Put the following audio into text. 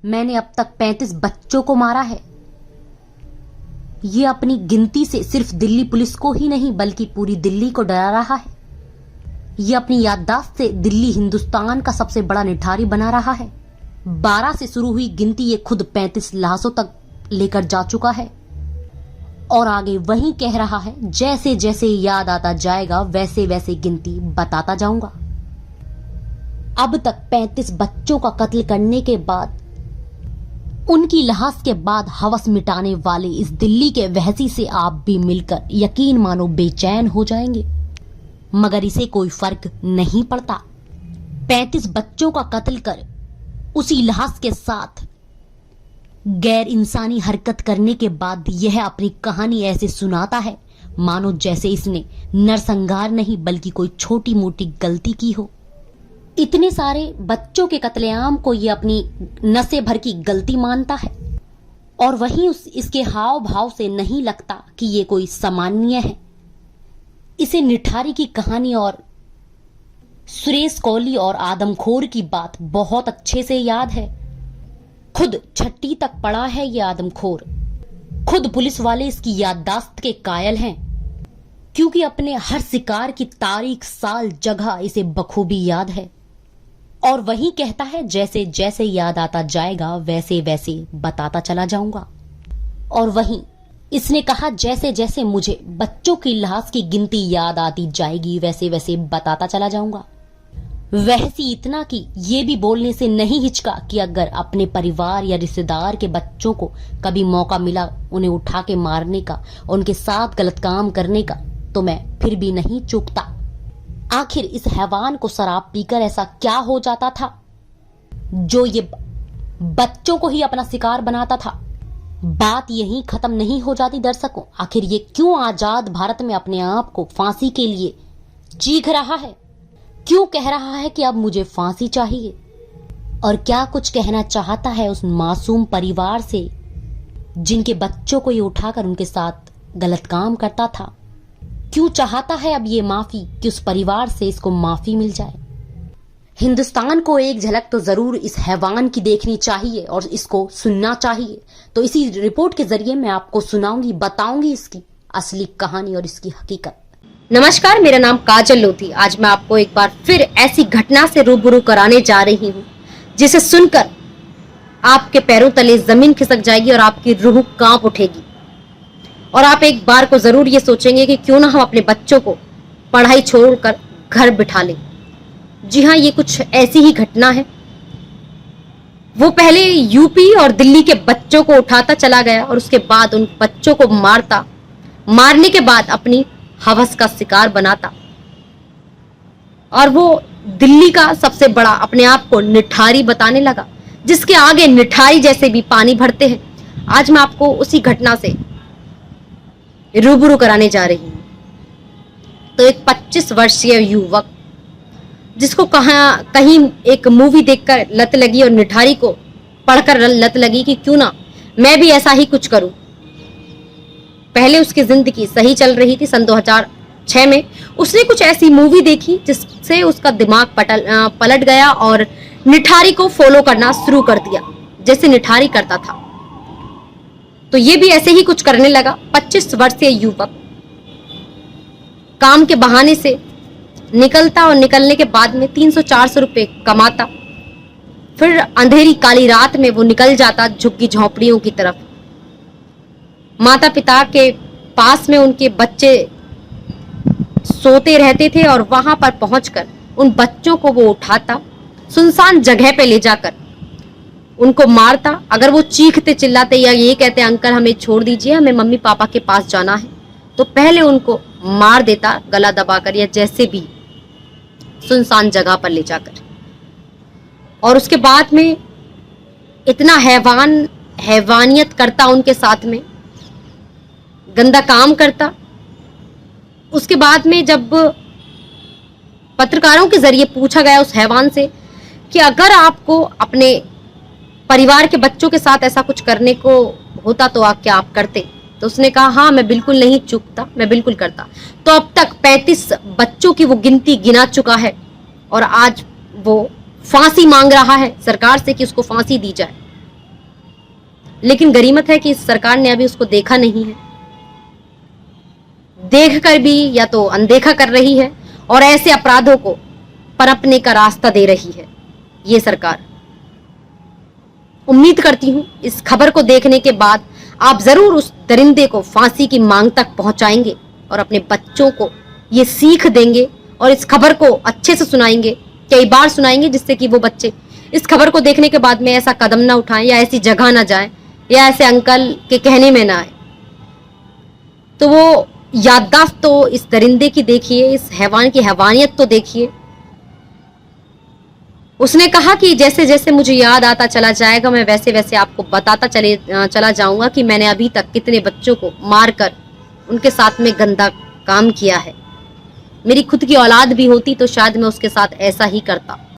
मैंने अब तक 35 बच्चों को मारा है। ये अपनी गिनती से सिर्फ दिल्ली पुलिस को ही नहीं बल्कि पूरी दिल्ली को डरा रहा है। ये अपनी याददाश्त से दिल्ली हिंदुस्तान का सबसे बड़ा निठारी बना रहा है। 12 से शुरू हुई गिनती ये खुद 35 लाशों तक लेकर जा चुका है और आगे वही कह रहा है, जैसे जैसे याद आता जाएगा वैसे वैसे गिनती बताता जाऊंगा। अब तक 35 बच्चों का कत्ल करने के बाद, उनकी लाश के बाद हवस मिटाने वाले इस दिल्ली के वहशी से आप भी मिलकर यकीन मानो बेचैन हो जाएंगे, मगर इसे कोई फर्क नहीं पड़ता। 35 बच्चों का कत्ल कर उसी लाश के साथ गैर इंसानी हरकत करने के बाद यह अपनी कहानी ऐसे सुनाता है मानो जैसे इसने नरसंहार नहीं बल्कि कोई छोटी मोटी गलती की हो। इतने सारे बच्चों के कत्लेआम को यह अपनी नशे भर की गलती मानता है और वहीं इसके हाव भाव से नहीं लगता कि ये कोई सामान्य है। इसे निठारी की कहानी और सुरेश कौली और आदमखोर की बात बहुत अच्छे से याद है। खुद 6ठी तक पढ़ा है ये आदमखोर। खुद पुलिस वाले इसकी याददाश्त के कायल हैं, क्योंकि अपने हर शिकार की तारीख, साल, जगह इसे बखूबी याद है और वही कहता है, जैसे जैसे याद आता जाएगा वैसे वैसे बताता चला जाऊंगा। और वहीं इसने कहा, जैसे जैसे मुझे बच्चों की लाश की गिनती याद आती जाएगी वैसे वैसे बताता चला जाऊंगा। वैसी इतना कि ये भी बोलने से नहीं हिचका कि अगर अपने परिवार या रिश्तेदार के बच्चों को कभी मौका मिला उन्हें उठा के मारने का, उनके साथ गलत काम करने का, तो मैं फिर भी नहीं चूकता। आखिर इस हैवान को शराब पीकर ऐसा क्या हो जाता था जो ये बच्चों को ही अपना शिकार बनाता था। बात यहीं खत्म नहीं हो जाती दर्शकों। आखिर ये क्यों आजाद भारत में अपने आप को फांसी के लिए चीख रहा है? क्यों कह रहा है कि अब मुझे फांसी चाहिए? और क्या कुछ कहना चाहता है उस मासूम परिवार से जिनके बच्चों को ये उठाकर उनके साथ गलत काम करता था? क्यों चाहता है अब ये माफी कि उस परिवार से इसको माफी मिल जाए? हिंदुस्तान को एक झलक तो जरूर इस हैवान की देखनी चाहिए और इसको सुनना चाहिए। तो इसी रिपोर्ट के जरिए मैं आपको सुनाऊंगी, बताऊंगी इसकी असली कहानी और इसकी हकीकत। नमस्कार, मेरा नाम काजल लोधी। आज मैं आपको एक बार फिर ऐसी घटना से रूबरू कराने जा रही हूँ जिसे सुनकर आपके पैरों तले जमीन खिसक जाएगी और आपकी रूह कांप उठेगी और आप एक बार को जरूर ये सोचेंगे कि क्यों ना हम अपने बच्चों को पढ़ाई छोड़कर घर बिठा लें। जी हाँ, ये कुछ ऐसी ही घटना है। वो पहले यूपी और दिल्ली के बच्चों को उठाता चला गया और उसके बाद उन बच्चों को मारने के बाद अपनी हवस का शिकार बनाता और वो दिल्ली का सबसे बड़ा अपने आप को निठारी बताने लगा, जिसके आगे निठारी जैसे भी पानी भरते हैं। आज मैं आपको उसी घटना से रूबरू कराने जा रही हूँ। तो एक 25 वर्षीय युवक जिसको कहीं एक मूवी देखकर लत लगी और निठारी को पढ़कर लत लगी कि क्यों ना मैं भी ऐसा ही कुछ करूं। पहले उसकी जिंदगी सही चल रही थी। सन 2006 में उसने कुछ ऐसी मूवी देखी जिससे उसका दिमाग पलट गया और निठारी को फॉलो करना शुरू कर दिया जैसे निठारी करता था। तो ये भी ऐसे ही कुछ करने लगा। 25 वर्षीय युवक काम के बहाने से निकलता और निकलने के बाद में 300-400 रुपए कमाता। फिर अंधेरी काली रात में वो निकल जाता झुग्गी झोंपड़ियों की तरफ। माता पिता के पास में उनके बच्चे सोते रहते थे और वहां पर पहुंचकर उन बच्चों को वो उठाता, सुनसान जगह पे ले जाकर उनको मारता। अगर वो चीखते चिल्लाते या ये कहते अंकल हमें छोड़ दीजिए, हमें मम्मी पापा के पास जाना है, तो पहले उनको मार देता गला दबाकर या जैसे भी सुनसान जगह पर ले जाकर। और उसके बाद में इतना हैवानियत करता, उनके साथ में गंदा काम करता। उसके बाद में जब पत्रकारों के जरिए पूछा गया उस हैवान से कि अगर आपको अपने परिवार के बच्चों के साथ ऐसा कुछ करने को होता तो क्या आप करते? तो उसने कहा हाँ, मैं बिल्कुल नहीं चूकता, मैं बिल्कुल करता। तो अब तक 35 बच्चों की वो गिनती गिना चुका है और आज वो फांसी मांग रहा है सरकार से कि उसको फांसी दी जाए। लेकिन गरीमत है कि इस सरकार ने अभी उसको देखा नहीं है, देख कर भी या तो अनदेखा कर रही है और ऐसे अपराधों को पनपने का रास्ता दे रही है ये सरकार। उम्मीद करती हूं इस खबर को देखने के बाद आप जरूर उस दरिंदे को फांसी की मांग तक पहुंचाएंगे और अपने बच्चों को ये सीख देंगे और इस खबर को अच्छे से सुनाएंगे, कई बार सुनाएंगे, जिससे कि वो बच्चे इस खबर को देखने के बाद में ऐसा कदम ना उठाएं या ऐसी जगह ना जाएं या ऐसे अंकल के कहने में ना आए। तो वो याददाश्त तो इस दरिंदे की देखिए, इस हैवान की हैवानियत तो देखिए। उसने कहा कि जैसे जैसे मुझे याद आता चला जाएगा मैं वैसे वैसे आपको बताता चला जाऊंगा कि मैंने अभी तक कितने बच्चों को मारकर उनके साथ में गंदा काम किया है। मेरी खुद की औलाद भी होती तो शायद मैं उसके साथ ऐसा ही करता।